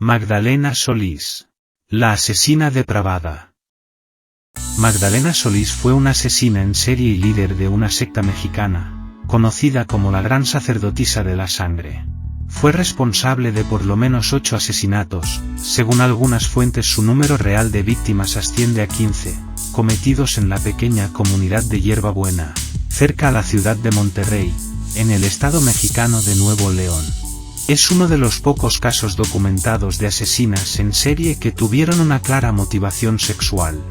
Magdalena Solís. La asesina depravada. Magdalena Solís fue una asesina en serie y líder de una secta mexicana, conocida como la Gran Sacerdotisa de la Sangre. Fue responsable de por lo menos 8 asesinatos, según algunas fuentes su número real de víctimas asciende a 15, cometidos en la pequeña comunidad de Hierba Buena, cerca a la ciudad de Monterrey, en el estado mexicano de Nuevo León. Es uno de los pocos casos documentados de asesinas en serie que tuvieron una clara motivación sexual.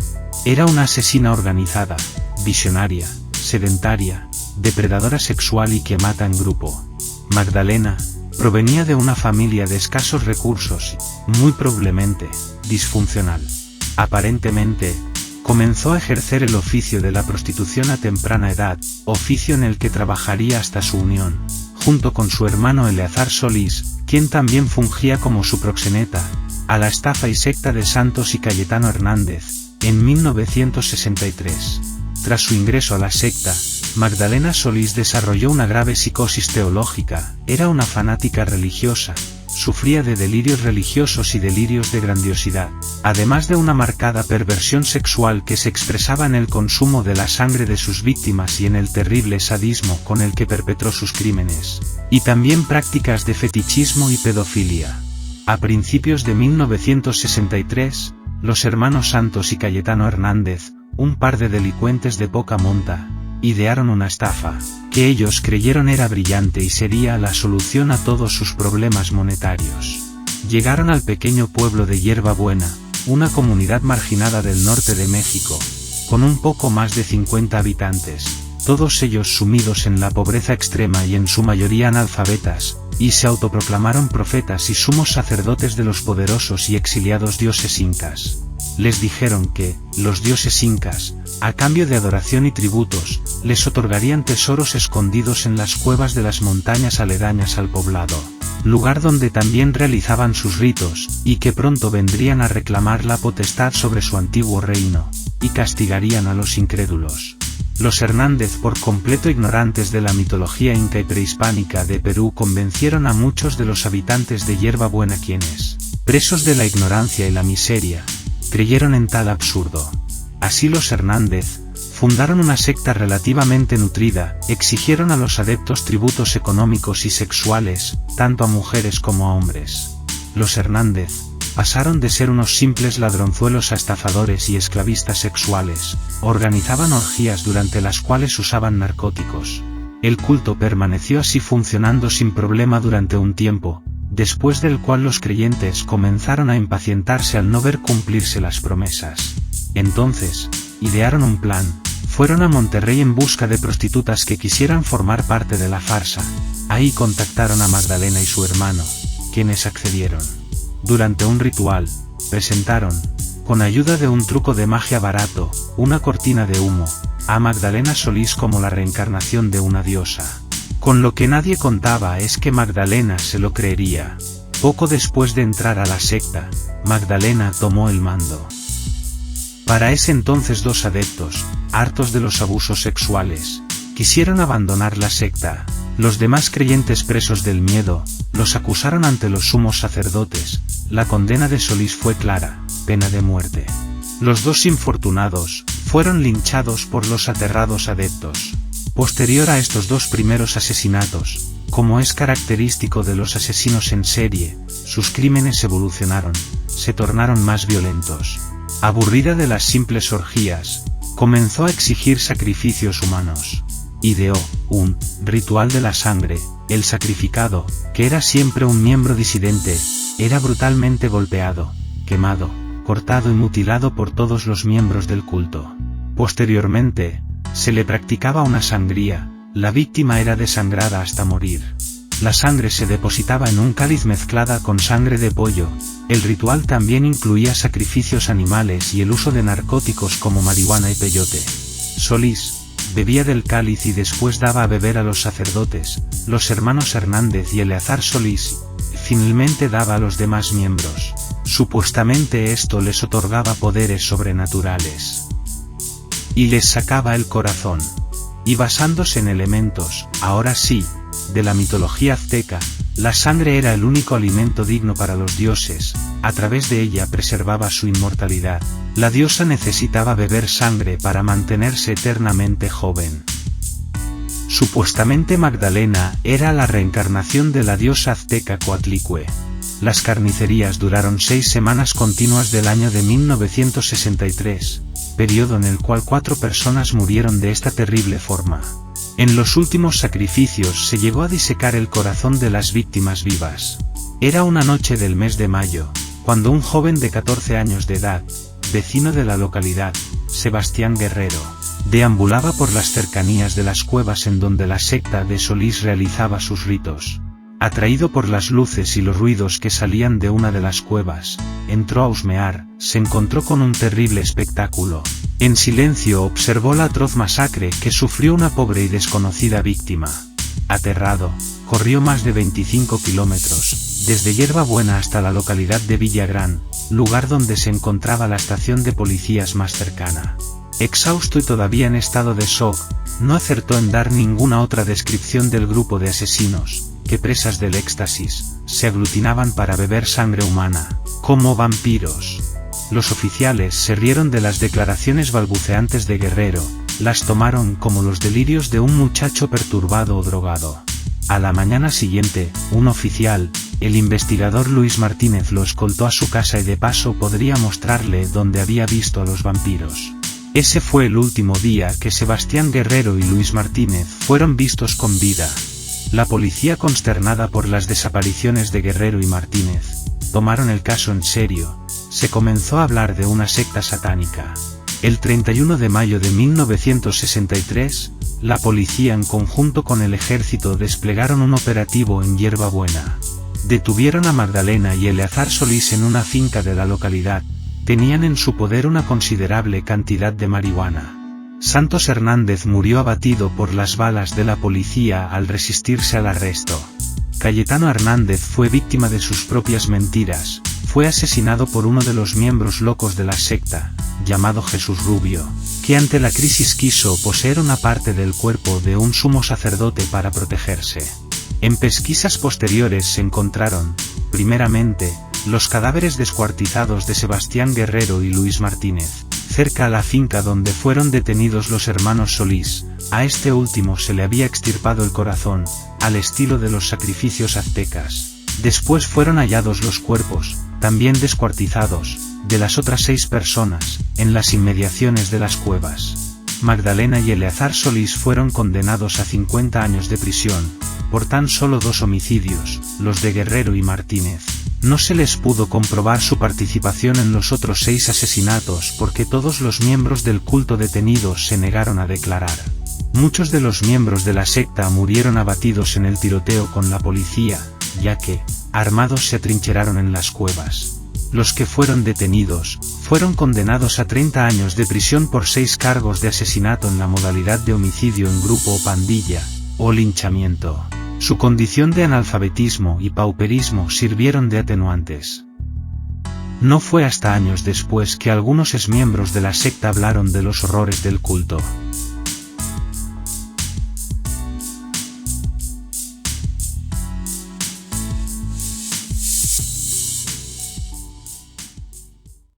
Era una asesina organizada, visionaria, sedentaria, depredadora sexual y que mata en grupo. Magdalena provenía de una familia de escasos recursos y, muy probablemente, disfuncional. Aparentemente, comenzó a ejercer el oficio de la prostitución a temprana edad, oficio en el que trabajaría hasta su unión, junto con su hermano Eleazar Solís, quien también fungía como su proxeneta, a la estafa y secta de Santos y Cayetano Hernández, en 1963. Tras su ingreso a la secta, Magdalena Solís desarrolló una grave psicosis teológica, era una fanática religiosa, sufría de delirios religiosos y delirios de grandiosidad, además de una marcada perversión sexual que se expresaba en el consumo de la sangre de sus víctimas y en el terrible sadismo con el que perpetró sus crímenes, y también prácticas de fetichismo y pedofilia. A principios de 1963, los hermanos Santos y Cayetano Hernández, un par de delincuentes de poca monta, idearon una estafa, que ellos creyeron era brillante y sería la solución a todos sus problemas monetarios. Llegaron al pequeño pueblo de Hierba Buena, una comunidad marginada del norte de México, con un poco más de 50 habitantes, todos ellos sumidos en la pobreza extrema y en su mayoría analfabetas, y se autoproclamaron profetas y sumos sacerdotes de los poderosos y exiliados dioses incas. Les dijeron que, los dioses incas, a cambio de adoración y tributos, les otorgarían tesoros escondidos en las cuevas de las montañas aledañas al poblado, lugar donde también realizaban sus ritos, y que pronto vendrían a reclamar la potestad sobre su antiguo reino, y castigarían a los incrédulos. Los Hernández, por completo ignorantes de la mitología inca y prehispánica de Perú, convencieron a muchos de los habitantes de Hierba Buena quienes, presos de la ignorancia y la miseria, creyeron en tal absurdo. Así los Hernández fundaron una secta relativamente nutrida, exigieron a los adeptos tributos económicos y sexuales, tanto a mujeres como a hombres. Los Hernández pasaron de ser unos simples ladronzuelos a estafadores y esclavistas sexuales, organizaban orgías durante las cuales usaban narcóticos. El culto permaneció así funcionando sin problema durante un tiempo, después del cual los creyentes comenzaron a impacientarse al no ver cumplirse las promesas. Entonces, idearon un plan, fueron a Monterrey en busca de prostitutas que quisieran formar parte de la farsa. Ahí contactaron a Magdalena y su hermano, quienes accedieron. Durante un ritual, presentaron, con ayuda de un truco de magia barato, una cortina de humo, a Magdalena Solís como la reencarnación de una diosa. Con lo que nadie contaba es que Magdalena se lo creería. Poco después de entrar a la secta, Magdalena tomó el mando. Para ese entonces 2 adeptos, hartos de los abusos sexuales, quisieron abandonar la secta. Los demás creyentes, presos del miedo, los acusaron ante los sumos sacerdotes. La condena de Solís fue clara, pena de muerte. Los 2 infortunados fueron linchados por los aterrados adeptos. Posterior a estos 2 primeros asesinatos, como es característico de los asesinos en serie, sus crímenes evolucionaron, se tornaron más violentos. Aburrida de las simples orgías, comenzó a exigir sacrificios humanos. Ideó un ritual de la sangre. El sacrificado, que era siempre un miembro disidente, era brutalmente golpeado, quemado, cortado y mutilado por todos los miembros del culto. Posteriormente, se le practicaba una sangría, la víctima era desangrada hasta morir. La sangre se depositaba en un cáliz mezclada con sangre de pollo. El ritual también incluía sacrificios animales y el uso de narcóticos como marihuana y peyote. Solís bebía del cáliz y después daba a beber a los sacerdotes, los hermanos Hernández y Eleazar Solís, y finalmente daba a los demás miembros. Supuestamente esto les otorgaba poderes sobrenaturales. Y les sacaba el corazón. Y basándose en elementos, ahora sí, de la mitología azteca, La sangre era el único alimento digno para los dioses, a través de ella preservaba su inmortalidad. La diosa necesitaba beber sangre para mantenerse eternamente joven. Supuestamente Magdalena era la reencarnación de la diosa azteca Coatlicue. Las carnicerías duraron 6 semanas continuas del año de 1963, periodo en el cual 4 personas murieron de esta terrible forma. En los últimos sacrificios se llegó a disecar el corazón de las víctimas vivas. Era una noche del mes de mayo, cuando un joven de 14 años de edad, vecino de la localidad, Sebastián Guerrero, deambulaba por las cercanías de las cuevas en donde la secta de Solís realizaba sus ritos. Atraído por las luces y los ruidos que salían de una de las cuevas, entró a husmear, se encontró con un terrible espectáculo. En silencio observó la atroz masacre que sufrió una pobre y desconocida víctima. Aterrado, corrió más de 25 kilómetros, desde Hierbabuena hasta la localidad de Villagrán, lugar donde se encontraba la estación de policías más cercana. Exhausto y todavía en estado de shock, no acertó en dar ninguna otra descripción del grupo de asesinos, que presas del éxtasis, se aglutinaban para beber sangre humana, como vampiros. Los oficiales se rieron de las declaraciones balbuceantes de Guerrero, las tomaron como los delirios de un muchacho perturbado o drogado. A la mañana siguiente, un oficial, el investigador Luis Martínez, lo escoltó a su casa y de paso podría mostrarle dónde había visto a los vampiros. Ese fue el último día que Sebastián Guerrero y Luis Martínez fueron vistos con vida. La policía, consternada por las desapariciones de Guerrero y Martínez, tomaron el caso en serio. Se comenzó a hablar de una secta satánica. El 31 de mayo de 1963, la policía en conjunto con el ejército desplegaron un operativo en Hierbabuena. Detuvieron a Magdalena y Eleazar Solís en una finca de la localidad. Tenían en su poder una considerable cantidad de marihuana. Santos Hernández murió abatido por las balas de la policía al resistirse al arresto. Cayetano Hernández fue víctima de sus propias mentiras. Fue asesinado por uno de los miembros locos de la secta, llamado Jesús Rubio, que ante la crisis quiso poseer una parte del cuerpo de un sumo sacerdote para protegerse. En pesquisas posteriores se encontraron, primeramente, los cadáveres descuartizados de Sebastián Guerrero y Luis Martínez, cerca a la finca donde fueron detenidos los hermanos Solís. A este último se le había extirpado el corazón, al estilo de los sacrificios aztecas. Después fueron hallados los cuerpos, también descuartizados, de las otras 6 personas, en las inmediaciones de las cuevas. Magdalena y Eleazar Solís fueron condenados a 50 años de prisión, por tan solo 2 homicidios, los de Guerrero y Martínez. No se les pudo comprobar su participación en los otros 6 asesinatos porque todos los miembros del culto detenidos se negaron a declarar. Muchos de los miembros de la secta murieron abatidos en el tiroteo con la policía, ya que, armados, se atrincheraron en las cuevas. Los que fueron detenidos, fueron condenados a 30 años de prisión por 6 cargos de asesinato en la modalidad de homicidio en grupo o pandilla, o linchamiento. Su condición de analfabetismo y pauperismo sirvieron de atenuantes. No fue hasta años después que algunos exmiembros de la secta hablaron de los horrores del culto.